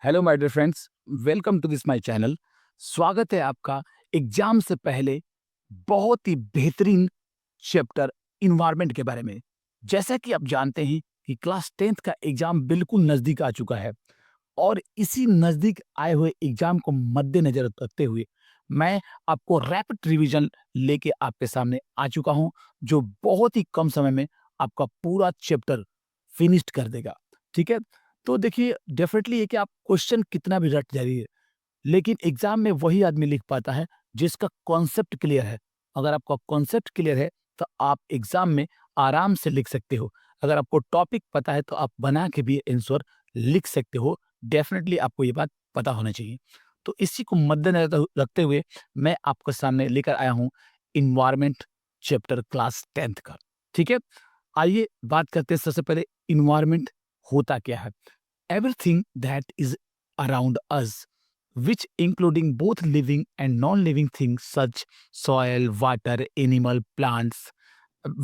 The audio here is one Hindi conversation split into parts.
Hello my dear friends, welcome to this my channel. स्वागत है आपका एग्जाम से पहले बहुत ही बेहतरीन चैप्टर इन्वायरमेंट के बारे में। जैसा कि आप जानते हैं कि क्लास 10th का एग्जाम बिल्कुल नज़दीक आ चुका है और इसी नज़दीक आए हुए एग्जाम को मद्देनज़र रखते हुए मैं आपको रैपिड रिवीजन लेके आपके सामने आ चुका हूं, जो बहुत ही कम समय में आपका पूरा चैप्टर फिनिश्ड कर देगा। ठीक है? तो देखिए, डेफिनेटली ये कि आप क्वेश्चन कितना भी रट जाइए, लेकिन एग्ज़ाम में वही आदमी लिख पाता है जिसका कॉन्सेप्ट क्लियर है। अगर आपका कॉन्सेप्ट क्लियर है, तो आप एग्ज़ाम में आराम से लिख सकते हो। अगर आपको टॉपिक पता है, तो आप बना के भी आंसर लिख सकते हो। डेफ़िनेटली आपको ये बात पता होना चाहिए। तो इसी को मद्देनज़र रखते हुए मैं आपके सामने लेकर आया हूँ एनवायरनमेंट चैप्टर क्लास 10th का। ठीक है? आइए बात करते हैं सबसे पहले एनवायरनमेंट होता क्या है? Everything that is around us, which including both living and non-living things such soil, water, animal, plants,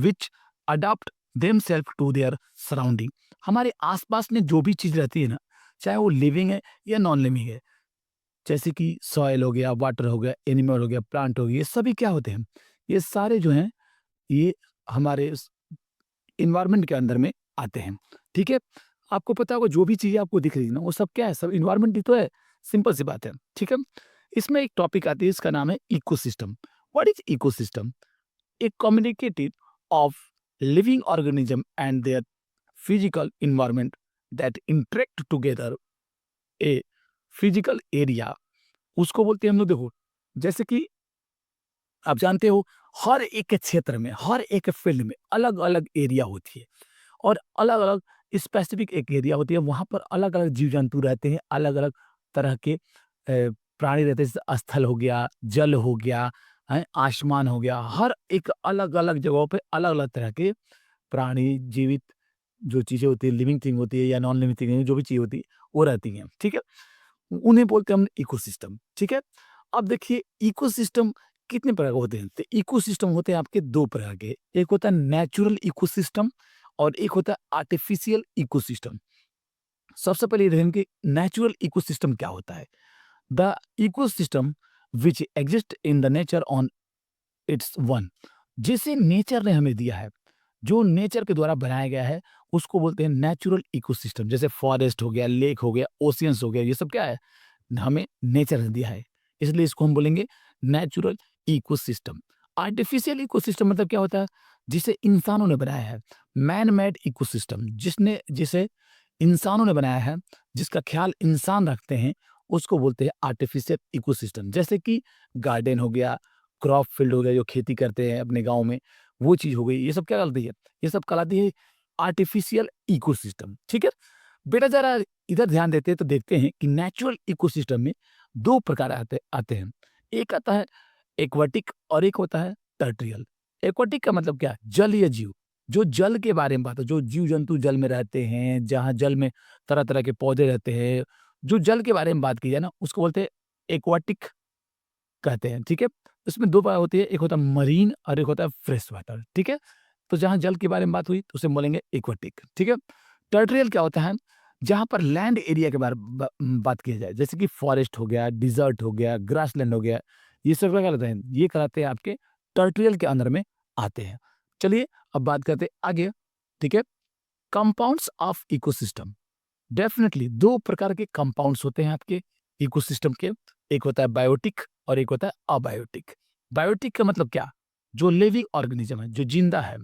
which adapt themselves to their surrounding। हमारे आसपास में जो भी चीज रहती है ना, चाहे वो लिविंग है या नॉन लिविंग है, जैसे कि सॉइल हो गया, वाटर हो गया, एनिमल हो गया, प्लांट हो गया, ये सभी क्या होते हैं? ये सारे जो हैं, ये हमारे इन्वायरमेंट के अंदर में आते हैं। ठीक है? आपको पता होगा जो भी चीज़ें आपको दिख रही है ना, वो सब क्या है? सब इन्वायरमेंट ही तो है। सिंपल सी बात है। ठीक है? इसमें एक टॉपिक आती है, इसका नाम है ecosystem. What is ecosystem? A communicative of living organism and their physical environment that interact together a physical area, उसको बोलते हैं हम लोग। देखो, जैसे कि आप जानते हो, हर एक क्षेत्र में, हर एक फील्ड में अलग-अलग एरिया होती है और अलग-अलग स्पेसिफिक एक एरिया होती है। वहाँ पर अलग-अलग जीव-जंतु रहते हैं, अलग-अलग तरह के प्राणी रहते हैं। जैसे स्थल हो गया, जल हो गया, आसमान हो गया। हर एक अलग-अलग जगहों पे अलग-अलग तरह के प्राणी, जीवित जो चीज़ें होती हैं, लिविंग थिंग होती है या नॉन लिविंग थिंग, जो भी चीज़ होती है, वो रहती हैं। ठीक है? उन्हें बोलते हैं हम इकोसिस्टम। ठीक है? अब देखिए, इकोसिस्टम कितने प्रकार के होते हैं? तो इकोसिस्टम होते हैं आपके 2 प्रकार के। एक होता है नेचुरल इकोसिस्टम और एक होता है आर्टिफिशियल इकोसिस्टम। सबसे पहले ये देखेंगे कि नेचुरल इकोसिस्टम क्या होता है? The ecosystem which exist in the nature on it's one, जिसे नेचर ने हमें दिया है, जो नेचर के द्वारा बनाया गया है, उसको बोलते हैं नेचुरल इकोसिस्टम। जैसे फॉरेस्ट हो गया, लेक हो गया, ओशियंस हो गया, ये सब क्या है? हमें नेचर ने दिया है, इसलिए इसको हम बोलेंगे नेचुरल इकोसिस्टम। आर्टिफिशियल इकोसिस्टम मतलब क्या होता है? जिसे इंसानों ने बनाया है। मैन मेड इकोसिस्टम, जिसने जिसे इंसानों ने बनाया है, जिसका ख्याल इंसान रखते हैं, उसको बोलते हैं आर्टिफिशियल इकोसिस्टम। जैसे कि गार्डन हो गया, क्रॉप फील्ड हो गया, जो खेती करते हैं अपने गाँव में, वो चीज़ हो गई। ये सब क्या कहलाती है? ये सब कहलाती है आर्टिफिशियल इकोसिस्टम। ठीक है? बेटा ज़रा इधर ध्यान देते हैं तो देखते हैं कि नेचुरल इकोसिस्टम में 2 प्रकार आते आते हैं। एक आता है एक्वाटिक और एक होता है टर्रियल। एक्वाटिक का मतलब क्या? जलीय जीव, जो जल के बारे में बात है, जो जीव-जंतु जल में रहते हैं, जहाँ जल में तरह-तरह के पौधे रहते हैं, जो जल के बारे में बात की जाए ना, उसको बोलते हैं एक्वाटिक कहते हैं। ठीक है? इसमें 2 प्रकार होती है, एक होता है मरीन और एक होता है फ्रेश वाटर। ठीक है? तो जहाँ जल के बारे में बात हुई, तो उसे बोलेंगे एक्वाटिक। ठीक है? टर्रियल क्या होता है? जहाँ पर लैंड एरिया के बात की जाए, जैसे कि फॉरेस्ट हो गया, डिज़र्ट हो गया, ग्रासलैंड हो गया, ये सब क्या कहलाते हैं? ये कहलाते हैं आपके टर्रियल के अंदर में आते हैं। चलिए, अब बात करते हैं आगे। ठीक है? Compounds of ecosystem. डेफ़िनिटली 2 प्रकार के कंपाउंड्स होते हैं आपके इकोसिस्टम के। एक होता है बायोटिक और एक होता है अबायोटिक। बायोटिक का मतलब क्या? जो लिविंग ऑर्गेनिज़्म है, जो ज़िंदा है,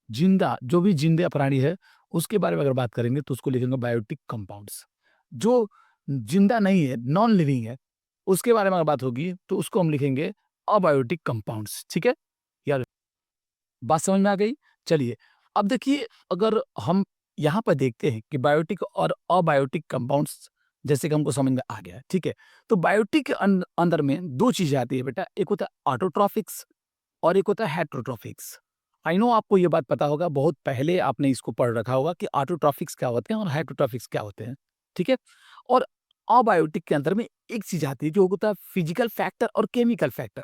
ज़िंदा जो भी ज़िंदा प्राणी है, उसके बारे में अगर बात करेंगे तो उसको लिखेंगे बायोटिक कंपाउंड्स। जो ज़िंदा नहीं है, नॉन लिविंग है, उसके बारे में अगर बात होगी तो उसको हम लिखेंगे अबायोटिक कंपाउंड्स। ठीक है? यार, बात समझ में आ गई? चलिए, अब देखिए, अगर हम यहाँ पर देखते हैं कि बायोटिक और अबायोटिक कंपाउंड्स, जैसे कि हमको समझ में आ गया है, ठीक है? तो बायोटिक के अंदर में 2 चीज़ें आती है बेटा, एक होता है ऑटोट्रॉफिक्स और एक होता है हेटेरोट्रॉफिक्स। आई नो आपको ये बात पता होगा, बहुत पहले आपने इसको पढ़ रखा होगा कि ऑटोट्रॉफिक्स क्या होते हैं और हेटेरोट्रॉफिक्स क्या होते हैं, ठीक है? और अबायोटिक के अंदर में एक चीज़ आती है, जो होता है फिजिकल फैक्टर और केमिकल फैक्टर।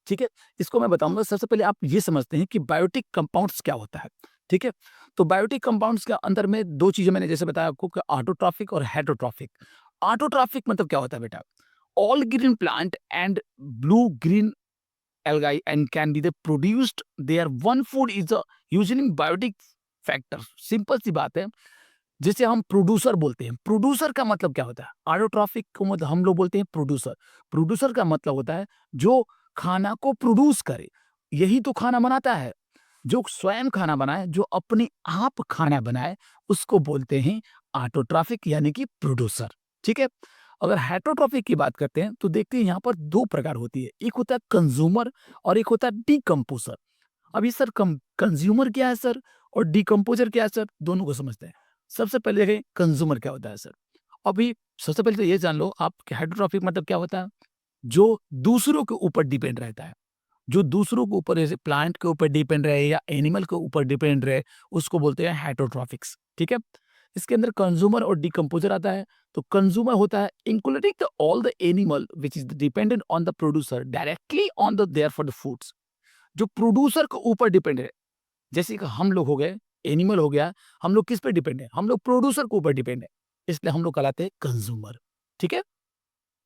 ठीक है? इसको मैं बताऊँगा। सबसे पहले आप ये समझते हैं कि बायोटिक कंपाउंड्स क्या होता है, ठीक है? तो बायोटिक कंपाउंड्स के अंदर में 2 चीज़ें मैंने जैसे बताया आपको कि ऑटोट्रॉफिक और हेटेरोट्रॉफिक। ऑटोट्रॉफिक मतलब क्या होता है बेटा? All green plant and blue green algae and can be the produced their one food is a usually biotic factor. Simple सी बात है, जिसे हम प्रोड्यूसर बोलते हैं। प्रोड्यूसर का मतलब क्या होता है? ऑटोट्रॉफिक को मतलब हम लोग बोलते हैं प्रोड्यूसर। प्रोड्यूसर का मतलब होता है जो खाना को प्रोड्यूस करे, यही तो खाना बनाता है। जो स्वयं खाना बनाए, जो अपने आप खाना बनाए, उसको बोलते हैं ऑटोट्रॉफिक यानी कि प्रोड्यूसर। ठीक है? अगर हेटेरोट्रॉफिक की बात करते हैं तो देखते हैं यहाँ पर 2 प्रकार होती है। एक होता है कंज्यूमर और एक होता है डिकम्पोज़र। अभी सर कंज्यूमर क्या है सर और डिकम्पोज़र क्या है सर? दोनों को समझते हैं। सबसे पहले देखें कंज्यूमर क्या होता है सर? अभी सबसे पहले तो ये जान लो आप कि हेटेरोट्रॉफिक मतलब क्या होता है? जो दूसरों के ऊपर डिपेंड रहता है। जो दूसरों के ऊपर जैसे प्लांट के ऊपर डिपेंड रहे या एनिमल के ऊपर डिपेंड रहे, उसको बोलते हैं हेटेरोट्रॉफिक्स। ठीक है? इसके अंदर कंज्यूमर और डिकम्पोज़र आता है। तो कंज्यूमर होता है including the all the animal which is dependent on the producer directly on the there for the foods. जो प्रोड्यूसर के ऊपर डिपेंड है, जैसे कि हम लोग हो गए, एनिमल हो गया, हम लोग किस पे डिपेंड है? हम लोग प्रोड्यूसर के ऊपर डिपेंड है। इसलिए हम लोग कहलाते हैं कंज्यूमर। ठीक है?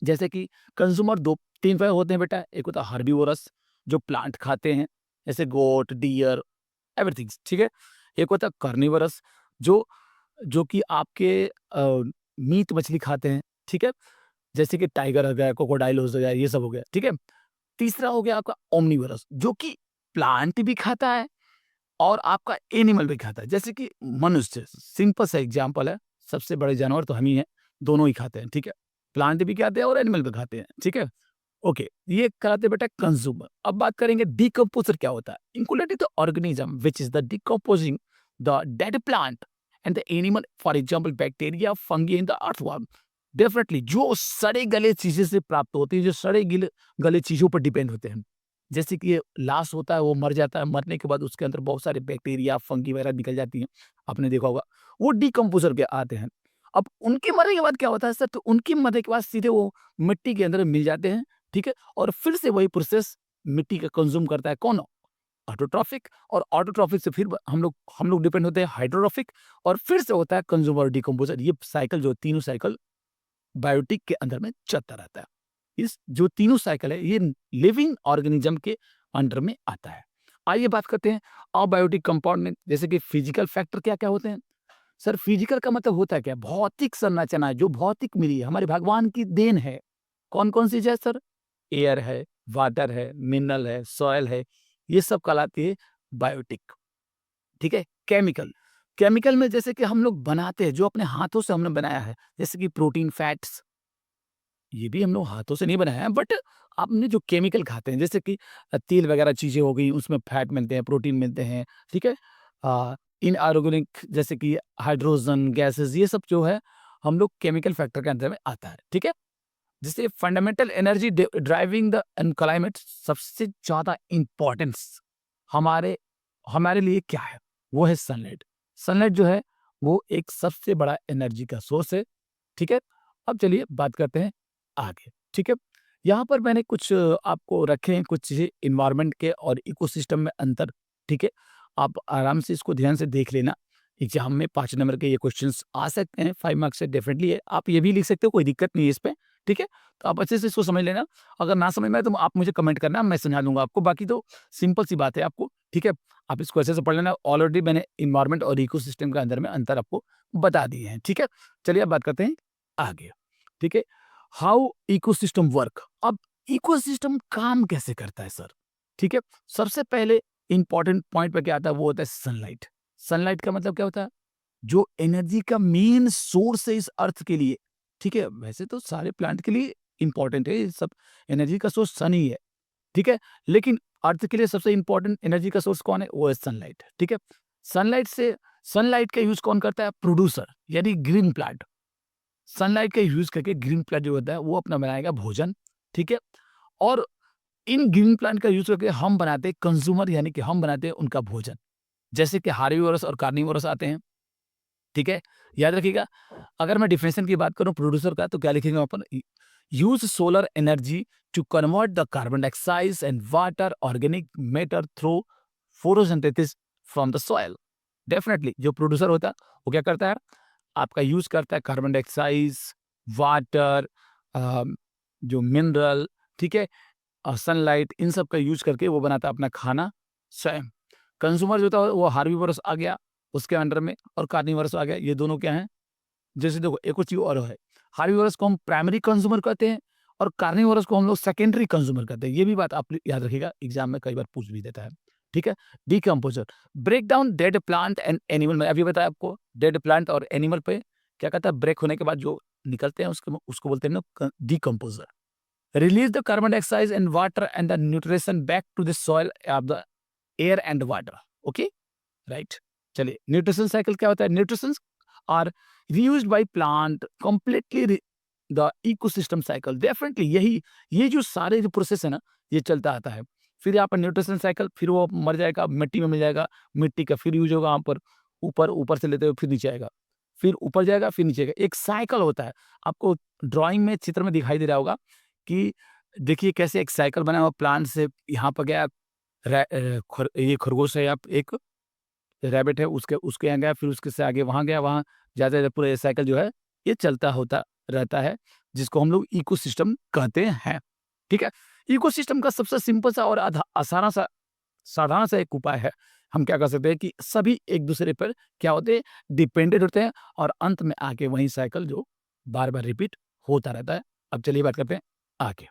जैसे कि कंज्यूमर 2-3 तरह होते हैं बेटा, एक होता है हर्बीवोरस जो प्लांट खाते हैं, जैसे गोट, डियर, एवरीथिंग, ठीक है? एक होता है कार्निवोरस जो जो कि आपके मीट मछली खाते हैं, ठीक है? जैसे कि टाइगर हो गया, क्रोकोडाइल हो गया, ये सब हो गया, ठीक है? तीसरा हो गया आपका ओमनीवोरस जो कि प्लांट भी खाता है और आपका एनिमल भी खाता है, जैसे कि मनुष्य, सिंपल सा एग्ज़ाम्पल है, सबसे बड़े जानवर तो हम ही हैं, दोनों ही खाते हैं, ठीक है? प्लांट भी खाते हैं और एनिमल भी खाते हैं, ठीक है? ओके, ये कहलाते हैं बेटा कंज्यूमर। अब बात करेंगे डिकम्पोज़र क्या होता है? Including the organism which is the decomposing the dead plant and the animal for example bacteria, fungi and the earthworm. Definitely जो सड़े गले चीज़ें से प्राप्त होती है, जो सड़े गिले गले चीज़ों पर डिपेंड होते हैं। जैसे कि ये लाश होता है, वो मर जाता है, मरने के बाद उसके अंदर बहुत सारे बैक्टीरिया, फंगी वगैरह निकल जाती हैं, आपने देखा होगा। वो डिकम्पोज़र के आते हैं। अब उनके मरने के बाद क्या होता है सर? तो उनके मरने के बाद सीधे वो मिट्टी के अंदर मिल जाते हैं, ठीक है? और फिर से वही प्रोसेस मिट्टी का कंज़्यूम करता है कौन? ऑटोट्रॉफिक। और ऑटोट्रॉफिक से फिर हम लोग डिपेंड होते हैं हाइड्रोट्रॉफिक और फिर से होता है कंज़्यूमर और डिकम्पोज़र। ये साइकिल जो तीनों साइकिल बायोटिक के अंदर में चलता रहता है। इस जो तीनों साइकिल है ये लिविंग ऑर्गेनिज्म के अंडर में आता है। आइए बात करते हैं अबायोटिक कंपाउंड में, जैसे कि फिजिकल फैक्टर क्या-क्या होते हैं? सर फिजिकल का मतलब होता है क्या? भौतिक संरचना जो भौतिक मिली है, हमारे भगवान की देन है। कौन-कौन सी चीज़ है सर? एयर है, वाटर है, मिनरल है, सॉइल है, ये सब कहलाती है बायोटिक। ठीक है? केमिकल, केमिकल में जैसे कि हम लोग बनाते हैं, जो अपने हाथों से हमने बनाया है, जैसे कि प्रोटीन, फैट्स, ये भी हम लोग हाथों से नहीं बनाया है, बट आपने जो केमिकल खाते हैं, जैसे कि तेल वगैरह चीज़ें हो गई, उसमें फैट मिलते हैं, प्रोटीन मिलते हैं, ठीक है? इनऑर्गेनिक जैसे कि हाइड्रोजन गैसेज़, ये सब जो है, हम लोग केमिकल फैक्टर के अंदर में आता है, ठीक है? जैसे fundamental energy driving the end climate, सबसे ज़्यादा इम्पोर्टेंस हमारे हमारे लिए क्या है? वो है सनलाइट। सनलाइट जो है वो एक सबसे बड़ा एनर्जी का सोर्स है, ठीक है? अब चलिए बात करते हैं आगे, ठीक है? यहाँ पर मैंने कुछ आपको रखे हैं कुछ चीज़ें एनवायरनमेंट के और इकोसिस्टम में अंतर, ठीक है? आप आराम से इसको ध्यान से देख लेना। एग्ज़ाम में 5 नंबर के ये क्वेश्चंस आ सकते हैं, 5 मार्क्स से डेफिनिटली है। आप ये भी लिख सकते हो, कोई दिक्कत नहीं है इस पे, ठीक है? तो आप अच्छे से इसको समझ लेना। अगर ना समझ में आए तो आप मुझे कमेंट करना, मैं समझा दूँगा आपको। बाकी तो सिंपल सी बात है आपको, ठीक है? आप इसको अच्छे से पढ़ लेना। ऑलरेडी मैंने एनवायरनमेंट और इकोसिस्टम के अंदर में अंतर आपको बता दिए हैं, ठीक है? चलिए अब बात करते हैं आगे, ठीक है? How ecosystem work. अब इकोसिस्टम काम कैसे करता है सर? ठीक है? सबसे पहले इम्पोर्टेंट पॉइंट पे क्या आता है वो होता है सनलाइट। सनलाइट का मतलब क्या होता है? जो एनर्जी का मेन सोर्स है इस अर्थ के लिए, ठीक है? वैसे तो सारे प्लांट के लिए इम्पोर्टेंट है, ये सब एनर्जी का सोर्स सन ही है, ठीक है? लेकिन अर्थ के लिए सबसे इम्पोर्टेंट एनर्जी का सोर्स कौन है? वो है सनलाइट, ठीक है? सनलाइट का यूज़ कौन करता है? प्रोड्यूसर यानी ग्रीन प्लांट। सनलाइट का यूज़ करके ग्रीन प्लांट जो होता है वो अपना बनाएगा भोजन, ठीक है? और इन ग्रीन प्लांट का यूज़ करके हम बनाते हैं कंज्यूमर यानी कि हम बनाते हैं उनका भोजन। जैसे कि हार्बीवोरस और कार्निवोरस आते हैं, ठीक है? याद रखिएगा, अगर मैं डिफिनिशन की बात करूँ प्रोड्यूसर का तो क्या लिखेंगे वहाँ पर? Use solar energy to convert the carbon dioxide and water organic matter through photosynthesis from the soil. Definitely जो प्रोड्यूसर होता है वो क्या करता है? आपका यूज़ करता है कार्बन डाइऑक्साइड, वाटर, जो मिनरल, ठीक है, सनलाइट, इन सब का यूज करके वो बनाता है अपना खाना स्वयं। कंज्यूमर जो होता है वो हार्बीवोरस आ गया उसके अंडर में, और कार्निवोरस आ गया। ये दोनों क्या हैं? जैसे देखो एक और चीज और है, हार्बीवोरस को हम प्राइमरी कंज्यूमर कहते हैं और कार्निवोरस को हम लोग सेकेंडरी कंज्यूमर कहते हैं। ये भी बात आप याद रखिएगा, एग्जाम में कई बार पूछ भी देता है। ठीक है, decomposer, break down dead plant and animal. मैं अभी बताया आपको, डेड प्लांट और एनिमल पे क्या कहता है, ब्रेक होने के बाद जो निकलते हैं उसको बोलते हैं ना decomposer. Release the carbon dioxide and water and the nutrition back to the soil of the air and water. Okay, right. चलिए, न्यूट्रिशन साइकिल क्या होता है? Nutrition are reused by plant completely the ecosystem cycle. Definitely यही, ये जो सारे जो प्रोसेस है ना, ये चलता आता है। फिर यहाँ पर न्यूट्रिशन साइकिल, फिर वो मर जाएगा, मिट्टी में मिल जाएगा, मिट्टी का फिर यूज होगा, यहाँ पर ऊपर ऊपर से लेते हुए फिर नीचे आएगा, फिर ऊपर जाएगा, फिर नीचे आएगा। एक साइकिल होता है। आपको ड्राइंग में, चित्र में दिखाई दे रहा होगा कि देखिए कैसे एक साइकिल बना हुआ, प्लांट से यहाँ पर गया, ये खरगोश है, आप एक रैबिट है, उसके उसके यहाँ गया, फिर उसके से आगे वहाँ गया, वहाँ जाते-जाते पूरा ये साइकिल जो है, ये चलता होता रहता है, जिसको हम लोग इकोसिस्टम कहते हैं। ठीक है? इकोसिस्टम का सबसे सिंपल सा और साधारण सा एक उपाय है। हम क्या कर सकते हैं कि सभी एक-दूसरे पर क्या होते हैं, डिपेंडेंट होते हैं, और अंत में आके वही साइकिल जो बार-बार रिपीट होता रहता है। अब चलिए बात करते हैं आगे।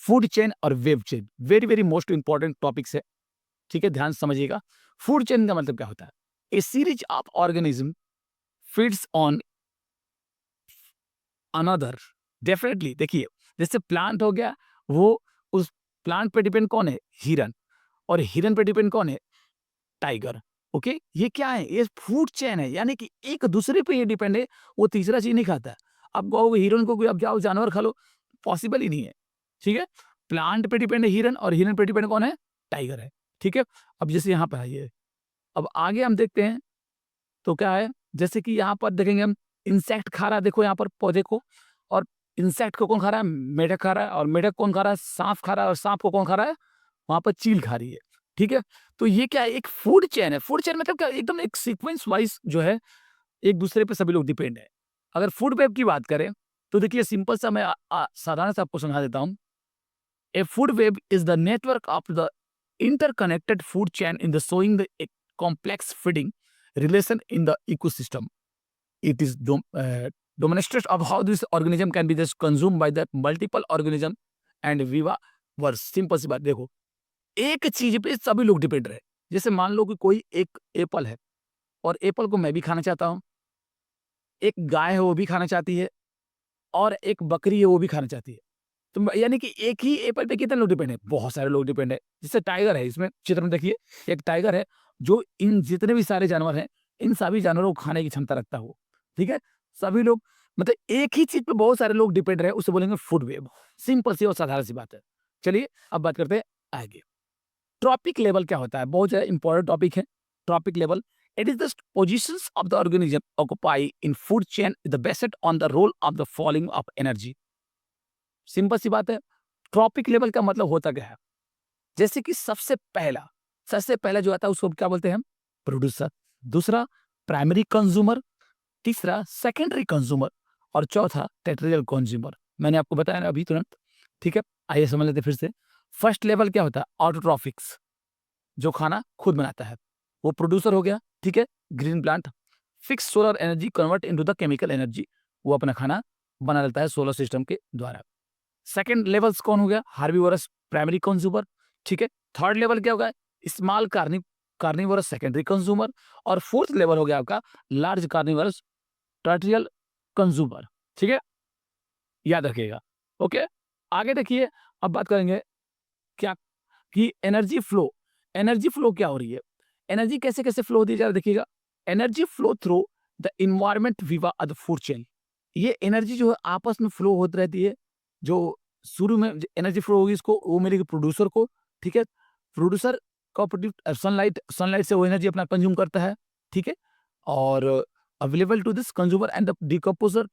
फूड चेन और web chain, very very most important topics है। ठीक है, ध्यान से समझिएगा। फूड चेन का मतलब क्या होता है? A series of organism feeds on another. Definitely देखिए, जैसे प्लांट हो गया, वो उस प्लांट पे डिपेंड कौन है? हिरन। और हिरन पे डिपेंड कौन है? टाइगर। ओके, ये क्या है? ये फूड चेन है, यानी कि एक दूसरे पे ये डिपेंड है, वो तीसरा चीज नहीं खाता है। अब कहोगे हिरन को कोई, अब जाओ जानवर खा लो, पॉसिबल ही नहीं है। ठीक है, प्लांट पे डिपेंड है हिरन, और हिरन पे डिपेंड कौन है? टाइगर है। ठीक है, अब जैसे यहाँ पे आइए, अब आगे हम देखते हैं तो क्या है, जैसे कि यहाँ पर देखेंगे हम, इंसेक्ट खा रहा है, देखो यहाँ पर पौधे को, और इंसेक्ट को कौन खा रहा है? मेढक खा रहा है। और मेढक कौन खा रहा है? सांप खा रहा है। और सांप को कौन खा रहा है? वहाँ पर चील खा रही है। ठीक है, तो ये क्या है? एक फूड चेन है। फूड चेन मतलब क्या? एकदम एक सीक्वेंस वाइज जो है, एक दूसरे पे सभी लोग डिपेंड है। अगर फूड वेब की बात करें तो देखिए, सिंपल सा मैं साधारण सा आपको समझा देता हूँ। A food web is the network of the interconnected food chain in the showing the complex feeding relation in the ecosystem. It is demonstrates of how this organism can be just consumed by the multiple organism and viva verse. Simple सी बात देखो, एक चीज पे सभी लोग डिपेंड रहे। जैसे मान लो कि कोई एक एप्पल है, और एप्पल को मैं भी खाना चाहता हूँ, एक गाय है वो भी खाना चाहती है, और एक बकरी है वो भी खाना चाहती है। तो यानी कि एक ही एप्पल पे कितने लोग डिपेंड है? बहुत सारे लोग डिपेंड है। जैसे टाइगर है, इसमें चित्र में देखिए, एक टाइगर है जो इन जितने भी सारे जानवर हैं, इन सभी जानवरों को खाने की क्षमता रखता है वो। ठीक है? सभी लोग, मतलब एक ही चीज़ पे बहुत सारे लोग डिपेंड रहे, उसे बोलेंगे फूड वेब। सिंपल सी और साधारण सी बात है। चलिए अब बात करते हैं आगे। ट्रॉपिक लेवल क्या होता है? बहुत ज़्यादा इंपॉर्टेंट टॉपिक है। Trophic level, it is the positions of the organism occupy in food chain the based on the role of the following of energy. Simple सी बात है। ट्रॉपिक लेवल का मतलब होता क्या है? जैसे कि सबसे पहला जो आता है उसको क्या बोलते हैं हम? प्रोड्यूसर। दूसरा प्राइमरी कंज्यूमर। तीसरा सेकेंडरी कंज्यूमर। और चौथा टेरिटोरियल कंज्यूमर। मैंने आपको बताया ना अभी तुरंत। ठीक है, आइए समझ लेते हैं फिर से। फर्स्ट लेवल क्या होता है? ऑटोट्रॉफिक्स, जो खाना खुद बनाता है, वो प्रोड्यूसर हो गया। ठीक है, green plant. Fix solar energy convert into the chemical energy, वो अपना खाना बना लेता है सोलर सिस्टम के द्वारा। सेकंड लेवल्स कौन हो गया? Herbivores primary consumer. ठीक है, थर्ड लेवल क्या होगा? Small carnivorous secondary consumer. और फोर्थ लेवल हो गया आपका लार्ज कार्निवोरस टर्टियल कंज्यूमर। ठीक है, याद रखिएगा। ओके, आगे देखिए, अब बात करेंगे क्या कि एनर्जी फ्लो क्या हो रही है? एनर्जी कैसे कैसे फ्लो होती है, जरा देखिएगा। Energy flow through the environment विवा द फूड चेन। ये एनर्जी जो है आपस में फ्लो होती रहती है। जो शुरू में एनर्जी फ्लो होगी, इसको वो मिलेगी प्रोड्यूसर को। ठीक है, प्रोड्यूसर का प्रोड्यूस सनलाइट से वो एनर्जी अपना कंज्यूम करता है। ठीक है, और available to this consumer and the decomposer.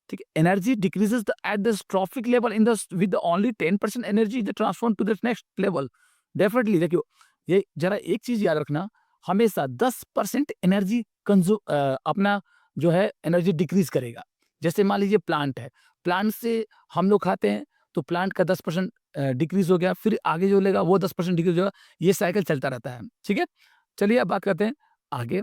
ठीक है, energy decreases the at the trophic level in the with only 10% energy the transform to the next level. Definitely देखियो, ये जरा एक चीज याद रखना, हमेशा 10% एनर्जी अपना जो है एनर्जी डिक्रीज करेगा। जैसे मान लीजिए प्लांट है, प्लांट से हम लोग खाते हैं तो प्लांट का 10% डिक्रीज हो गया, फिर आगे जो लेगा वो 10% डिक्रीज होगा, ये साइकिल चलता रहता है। ठीक है, चलिए अब बात करते हैं आगे।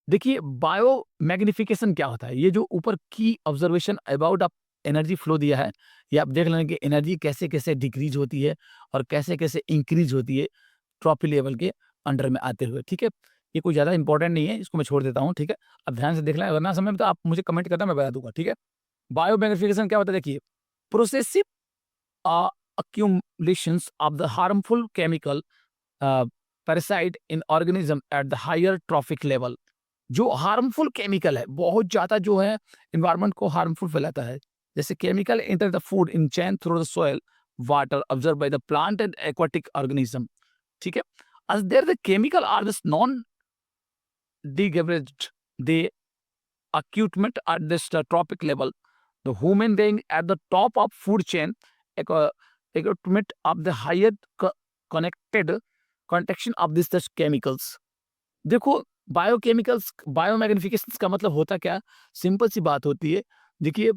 देखिए बायो मैग्निफिकेशन क्या होता है, ये जो ऊपर की ऑब्जर्वेशन अबाउट आप एनर्जी फ्लो दिया है, ये आप देख लें कि एनर्जी कैसे कैसे डिक्रीज होती है और कैसे कैसे इंक्रीज होती है ट्रॉफी लेवल के अंडर में आते हुए। ठीक है, ये कोई ज़्यादा इंपॉर्टेंट नहीं है, इसको मैं छोड़ देता हूँ। ठीक है, अब ध्यान से देख लें, अगर ना समझ में तो आप मुझे कमेंट करना, मैं बता दूंगा। ठीक है, बायो मैग्निफिकेशन क्या होता है, देखिए progressive accumulations of the harmful chemical parasite in organism at the higher trophic level। जो हार्मफुल केमिकल है, बहुत ज़्यादा जो है एनवायरनमेंट को हार्मफुल फैलाता है, जैसे chemical enter the food in chain through the soil water observe by the plant and aquatic organism. ठीक है, as there the chemical are this non degraded, they accumulate at this tropic level, the human being at the top of food chain equipment of the higher connected connection of this such chemicals। देखो बायोकेमिकल्स बायोमैग्निफिकेशंस का मतलब होता क्या, सिंपल सी बात होती है। देखिए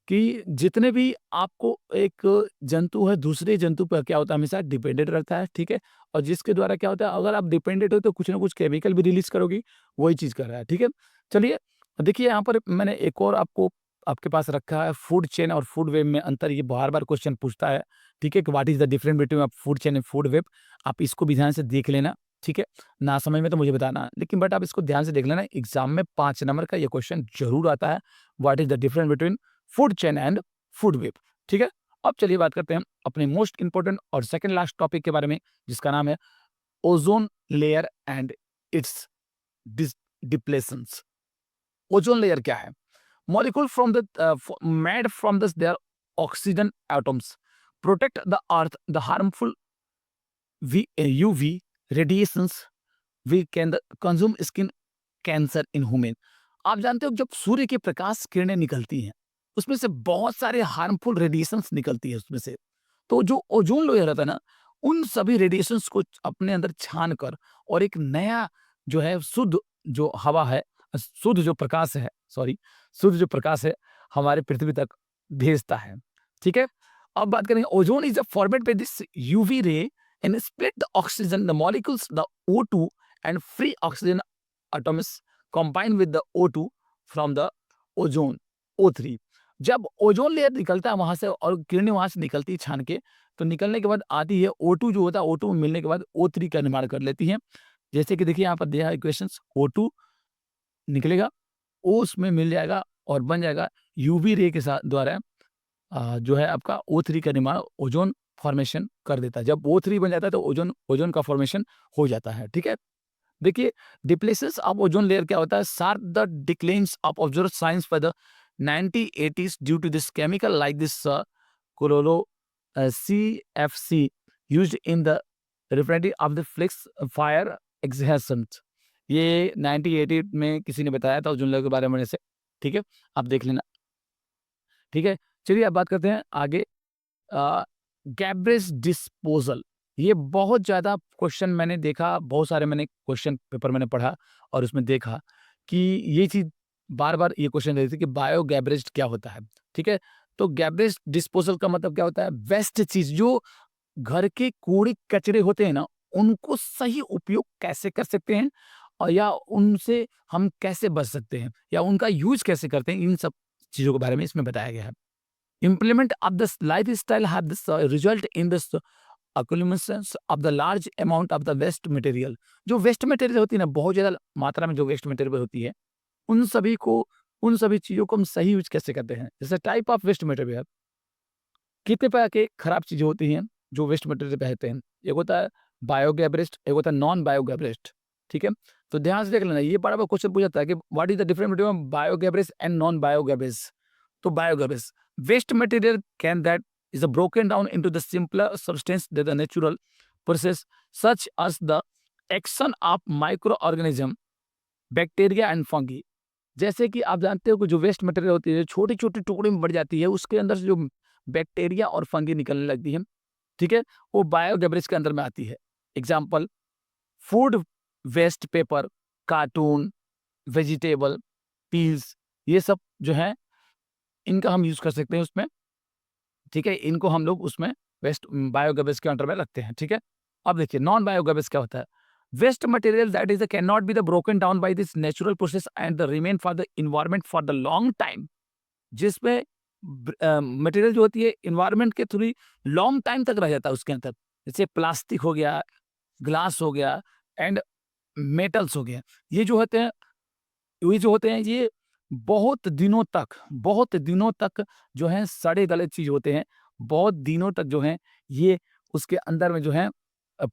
कि जितने भी आपको एक जंतु है दूसरे जंतु पर क्या होता है, हमेशा डिपेंडेंट रहता है। ठीक है, और जिसके द्वारा क्या होता है, अगर आप डिपेंडेंट हो तो कुछ ना कुछ केमिकल भी रिलीज करोगी, वही चीज़ कर रहा है। ठीक है, चलिए देखिए यहाँ पर मैंने एक और आपको आपके पास रखा है, फूड चेन और फूड वेब में अंतर, ये बार-बार क्वेश्चन पूछता है। ठीक है, कि what is the difference between food chain and food web, आप इसको भी ध्यान से देख लेना। ठीक है, ना समझ में तो मुझे बताना, लेकिन बट आप इसको ध्यान से देख लेना, एग्ज़ाम में 5 नंबर का ये क्वेश्चन ज़रूर आता है, what is the difference between food chain and food web. ठीक है, अब चलिए बात करते हैं अपने मोस्ट इंपोर्टेंट और सेकंड लास्ट टॉपिक के बारे में, जिसका नाम है ozone layer and its dis depletions. Ozone layer क्या है? Molecule from the made from this their oxygen atoms protect the earth the harmful UV radiations we can consume skin cancer in human। आप जानते हो जब सूर्य के प्रकाश किरणें निकलती हैं, उसमें से बहुत सारे हार्मफुल रेडिएशंस निकलती है उसमें से। तो जो ओजोन लेयर रहता है ना, उन सभी रेडिएशंस को अपने अंदर छान कर और एक नया जो है शुद्ध जो हवा है, शुद्ध जो प्रकाश है, सॉरी, शुद्ध जो प्रकाश है हमारे पृथ्वी तक भेजता है। ठीक है, अब बात करेंगे ozone is formed by this UV ray and split the oxygen the molecules the O2 and free oxygen atoms combine with the O2 from the ozone O3। जब ओजोन लेयर निकलता है वहां से और किरणें वहां से निकलती है छान के, तो निकलने के बाद आती है O2, जो होता है O2 में मिलने के बाद O3 का निर्माण कर लेती है। जैसे कि देखिए यहाँ पर दिया है इक्वेशन, O2 निकलेगा, O उसमें मिल जाएगा और बन जाएगा यूवी रे के साथ द्वारा जो है आपका O3 का निर्माण ओजोन फॉर्मेशन कर देता है। जब O3 बन जाता है तो ओजोन ओजोन का फॉर्मेशन हो जाता है। ठीक है, देखिए डिप्लेशंस ऑफ ओजोन लेयर क्या होता है, sharp the declines of observe science for the 1980s due to this chemical like this chloro CFC used in the refinery of the flex fire exhaustion. ये 1980 में किसी ने बताया था ओजोन लेयर के बारे में से। ठीक है, आप देख लेना। ठीक है, चलिए अब बात करते हैं आगे। गैब्रेज डिस्पोजल, ये बहुत ज़्यादा क्वेश्चन मैंने देखा, बहुत सारे मैंने क्वेश्चन पेपर मैंने पढ़ा और उसमें देखा कि ये चीज़ बार-बार ये क्वेश्चन रहती है कि बायो गैब्रेज क्या होता है? ठीक है, तो गैब्रेज डिस्पोजल का मतलब क्या होता है? वेस्ट चीज़, जो घर के कूड़े-कचरे होते हैं ना, उनको सही उपयोग कैसे कर सकते हैं और या उनसे हम कैसे बच सकते हैं या उनका यूज़ कैसे करते हैं, इन सब चीज़ों के बारे में इसमें बताया गया है। Implement of this lifestyle have this result in this accumulations of the large amount of the waste material। जो वेस्ट मटेरियल होती है ना, बहुत ज़्यादा मात्रा में जो वेस्ट मटेरियल होती है, उन सभी को, उन सभी चीज़ों को हम सही यूज़ कैसे करते हैं? जैसे टाइप ऑफ वेस्ट मटेरियल, कितने प्रकार के खराब चीज़ें होती हैं जो वेस्ट मटेरियल कहते हैं। एक होता है बायोगैब्रेस्ट, एक होता है नॉन बायोगैब्रेस्ट। ठीक है, तो ध्यान से देख लेना, ये बड़ा क्वेश्चन पूछा जाता है कि what is the difference between बायोगैब्रेस्ट and non बायोगैब्रेस्ट। तो बायोगैब्रेस्ट waste material can that is broken down into the simpler substance that the natural process such as the action of microorganism bacteria and fungi. जैसे कि आप जानते हो कि जो वेस्ट मटेरियल होती है छोटे छोटे टुकड़े में बढ़ जाती है, उसके अंदर से जो बैक्टीरिया और फंगी निकलने लगती है, ठीक है, वो बायोगैब्रेज के अंदर में आती है। Example food waste paper, carton, vegetable peels, ये सब जो है इनका हम यूज़ कर सकते हैं उसमें, ठीक है? इनको हम लोग उसमें वेस्ट बायोगैस के अंडर में रखते हैं, ठीक है? अब देखिए नॉन बायोगैस क्या होता है? Waste material that is can not be the broken down by this natural process and the remain for the environment for the long time, जिसमें मटेरियल जो होती है एनवायरनमेंट के थ्रू लॉन्ग टाइम तक रह जाता है उसके अंदर। जैसे प्लास्टिक हो गया, ग्लास हो गया एंड मेटल्स हो गया। ये जो होते हैं ये बहुत दिनों तक जो है सड़े-गले चीज़ होते हैं। बहुत दिनों तक जो है ये उसके अंदर में जो है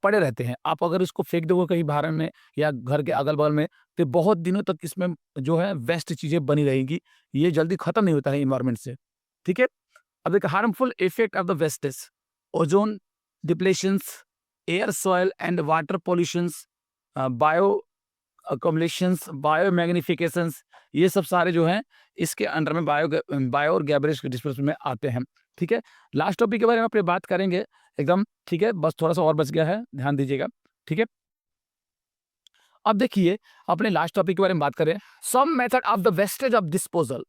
पड़े रहते हैं। आप अगर इसको फेंक दोगे कहीं बाहर में या घर के अगल-बगल में, तो बहुत दिनों तक इसमें जो है वेस्ट चीज़ें बनी रहेंगी। ये जल्दी खत्म नहीं होता है एनवायरनमेंट से, ठीक है? अब देखिए harmful effect of the wastage, ozone depletions, air, soil and water pollutions, bio accommodations, biomagnifications, ये सब सारे जो हैं इसके अंडर में बायो और गैबरेज डिस्पोजल में आते हैं, ठीक है? लास्ट टॉपिक के बारे में अपने बात करेंगे एकदम, ठीक है? बस थोड़ा-सा और बच गया है, ध्यान दीजिएगा, ठीक है? अब देखिए अपने लास्ट टॉपिक के बारे में बात करें, some method of the wastage of disposal.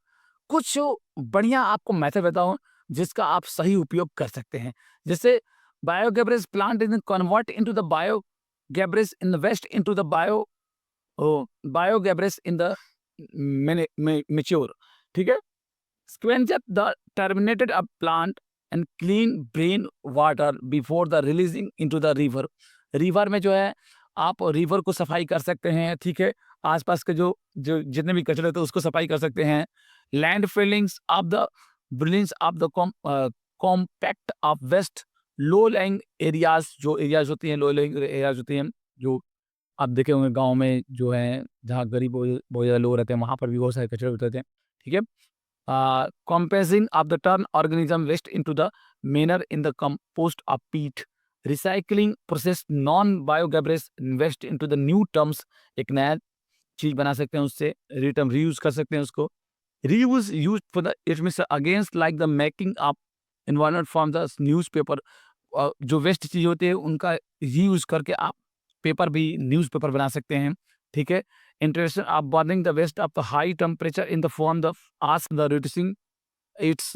कुछ बढ़िया आपको मेथड बताऊँ जिसका आप सही उपयोग कर सकते हैं। जैसे बायोगैब्रेज plant is convert into the बायोगैब्रेज in the waste into the बायोगैब्रेज in the mature, ठीक है? Squeeze the terminated up plant and clean drain water before the releasing into the river. River में जो है आप रिवर को सफाई कर सकते हैं, ठीक है? आसपास के जो जो जितने भी कचरे होते हैं उसको सफाई कर सकते हैं। लैंड फिलिंग्स ऑफ द ब्रिलिंग्स of the compact of waste low lying areas, जो एरियाज होती हैं लो लाइंग एरियाज होती हैं, जो आप देखे होंगे गाँव में जो है जहाँ गरीब बहुत ज़्यादा लोग रहते हैं वहाँ पर भी बहुत सारे कचरे होते थे, ठीक है? Compressing of the turn organism waste into the manner in the compost of peat, recycling process non-biogabres waste into the new terms, एक नया चीज बना सकते हैं उससे, रिटर्न रीयूज कर सकते हैं उसको, reuse use for the it means against like the making of environment from the newspaper, जो वेस्ट चीज होती है उनका रीयूज करके आप पेपर भी न्यूज़पेपर बना सकते हैं, ठीक है? Intention of burning the waste of the high temperature in the form of ask the reducing its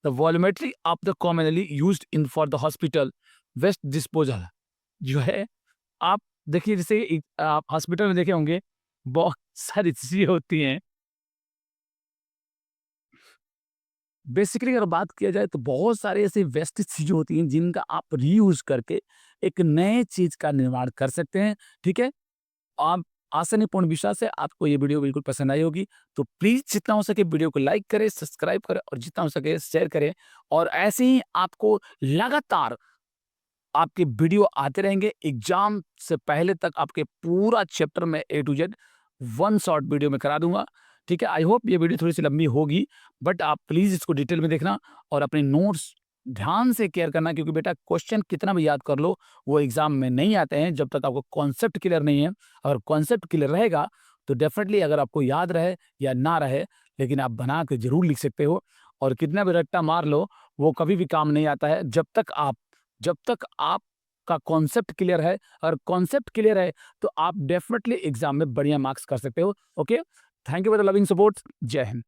the volumetry of the commonly used in for the hospital waste disposal, जो है आप देखिए जैसे आप हॉस्पिटल में देखे होंगे बहुत सारी चीजें होती हैं। बेसिकली अगर बात किया जाए तो बहुत सारे ऐसे वेस्ट चीजें होती हैं जिनका आप रीयूज करके एक नए चीज का निर्माण कर सकते हैं, ठीक है? आप आशा नहीं पूर्ण विश्वास है आपको ये वीडियो बिल्कुल पसंद आई होगी। तो प्लीज़ जितना हो सके वीडियो को लाइक करें, सब्सक्राइब करें और जितना हो सके शेयर करें, और ऐसे ही आपको लगातार आपके वीडियो आते रहेंगे। एग्ज़ाम से पहले तक आपके पूरा चैप्टर में A to Z one shot video में करा दूँगा, ठीक है? आई होप ये वीडियो थोड़ी-सी लंबी होगी, बट आप प्लीज़ इसको डिटेल में देखना और अपने नोट्स ध्यान से केयर करना, क्योंकि बेटा क्वेश्चन कितना भी याद कर लो, वो एग्ज़ाम में नहीं आते हैं जब तक आपको कॉन्सेप्ट क्लियर नहीं है। अगर कॉन्सेप्ट क्लियर रहेगा, तो डेफ़िनेटली अगर आपको याद रहे या ना रहे, लेकिन आप बना के ज़रूर लिख सकते हो, और कितना भी रट्टा मार लो, वो कभी भी काम नहीं आता है जब तक आपका कॉन्सेप्ट क्लियर है। अगर कॉन्सेप्ट क्लियर है तो आप डेफिनेटली एग्जाम में बढ़िया मार्क्स कर सकते हो। Okay, thank you for the loving support. जय हिंद।